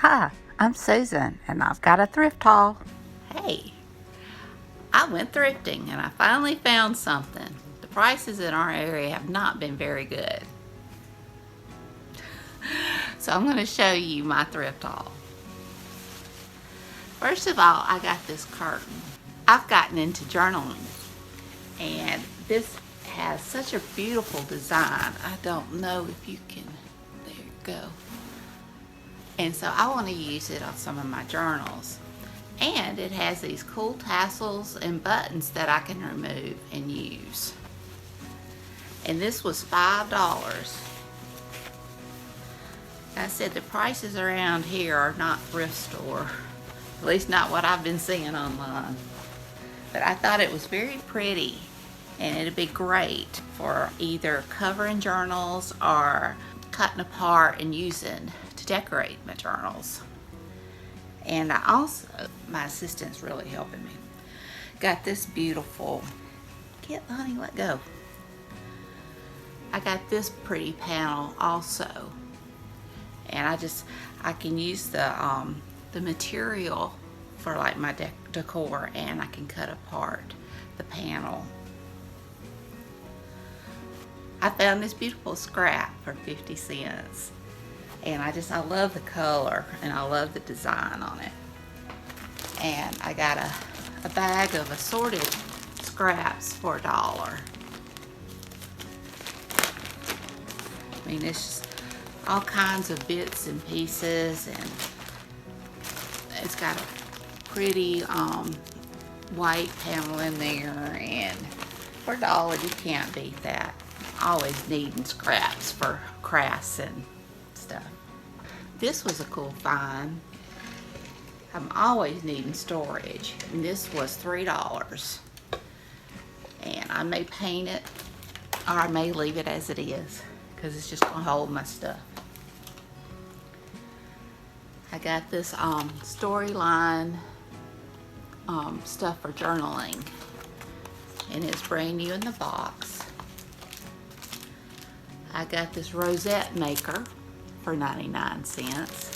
Hi, I'm Susan, and I've got a thrift haul. Hey, I went thrifting and I finally found something. The prices in our area have not been very good. So I'm going to show you my thrift haul. First of all, I got this curtain. I've gotten into journaling, and this has such a beautiful design. I don't know if you can, there you go. And so I want to use it on some of my journals. And it has these cool tassels and buttons that I can remove and use. And this was $5. I said the prices around here are not thrift store, at least not what I've been seeing online. But I thought it was very pretty, and it'd be great for either covering journals or cutting apart and using to decorate my journals. And I also, my assistant's really helping me, got this beautiful, get honey, let go. I got this pretty panel also. And I can use the material for like my decor, and I can cut apart the panel. I found this beautiful scrap for 50 cents. And I love the color, and I love the design on it. And I got a bag of assorted scraps for $1. I mean, it's just all kinds of bits and pieces, and it's got a pretty white panel in there, and for $1 you can't beat that. Always needing scraps for crafts and stuff. This was a cool find. I'm always needing storage, and this was $3. And I may paint it, or I may leave it as it is, because it's just gonna hold my stuff. I got this storyline stuff for journaling, and it's brand new in the box. I got this rosette maker for 99 cents.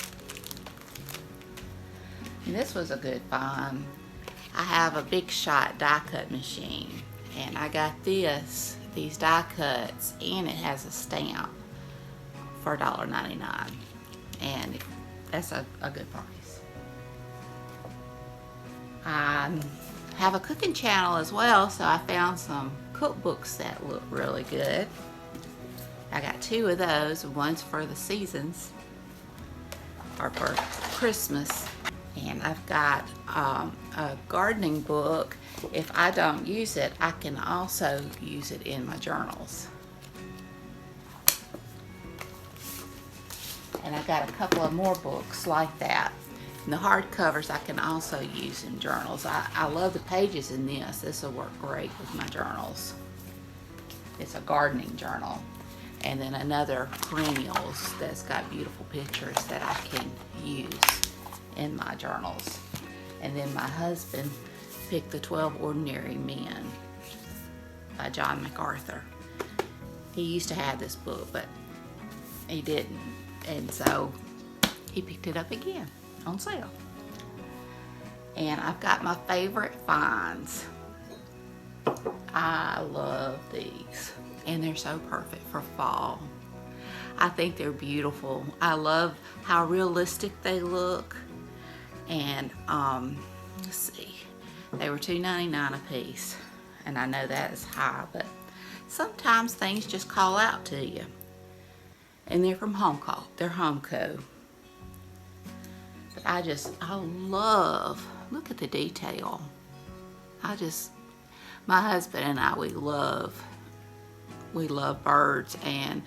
And this was a good find. I have a Big Shot die cut machine, and I got these die cuts, and it has a stamp for $1.99, and that's a good price. I have a cooking channel as well, so I found some cookbooks that look really good. I got 2 of those. One's for the seasons, or for Christmas. And I've got a gardening book. If I don't use it, I can also use it in my journals. And I got a couple of more books like that. And the hardcovers I can also use in journals. I love the pages in this. This will work great with my journals. It's a gardening journal. And then another perennials that's got beautiful pictures that I can use in my journals. And then my husband picked the 12 Ordinary Men by John MacArthur. He used to have this book, but he didn't. And so he picked it up again on sale. And I've got my favorite finds. I love these, and they're so perfect for fall. I think they're beautiful. I love how realistic they look. And let's see, they were $2.99 a piece, and I know that is high, but sometimes things just call out to you. And they're from they're Homeco. But I love, look at the detail. My husband and I, we love birds, and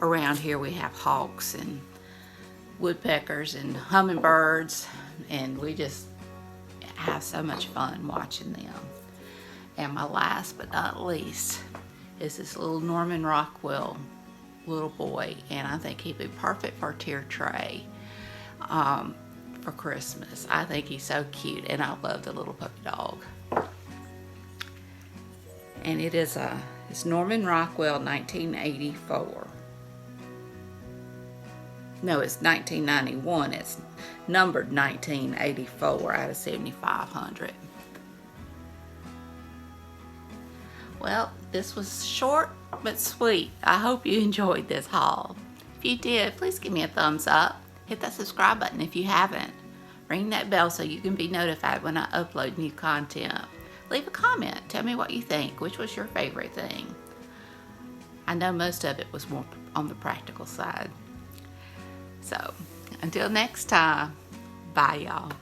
around here we have hawks and woodpeckers and hummingbirds, and we just have so much fun watching them. And my last but not least is this little Norman Rockwell little boy, and I think he'd be perfect for a tier tray for Christmas. I think he's so cute, and I love the little puppy dog. And it's Norman Rockwell 1984. No, it's 1991. It's numbered 1984 out of 7,500. Well, this was short but sweet. I hope you enjoyed this haul. If you did, please give me a thumbs up. Hit that subscribe button if you haven't. Ring that bell so you can be notified when I upload new content. Leave a comment. Tell me what you think. Which was your favorite thing? I know most of it was more on the practical side. So, until next time, bye y'all.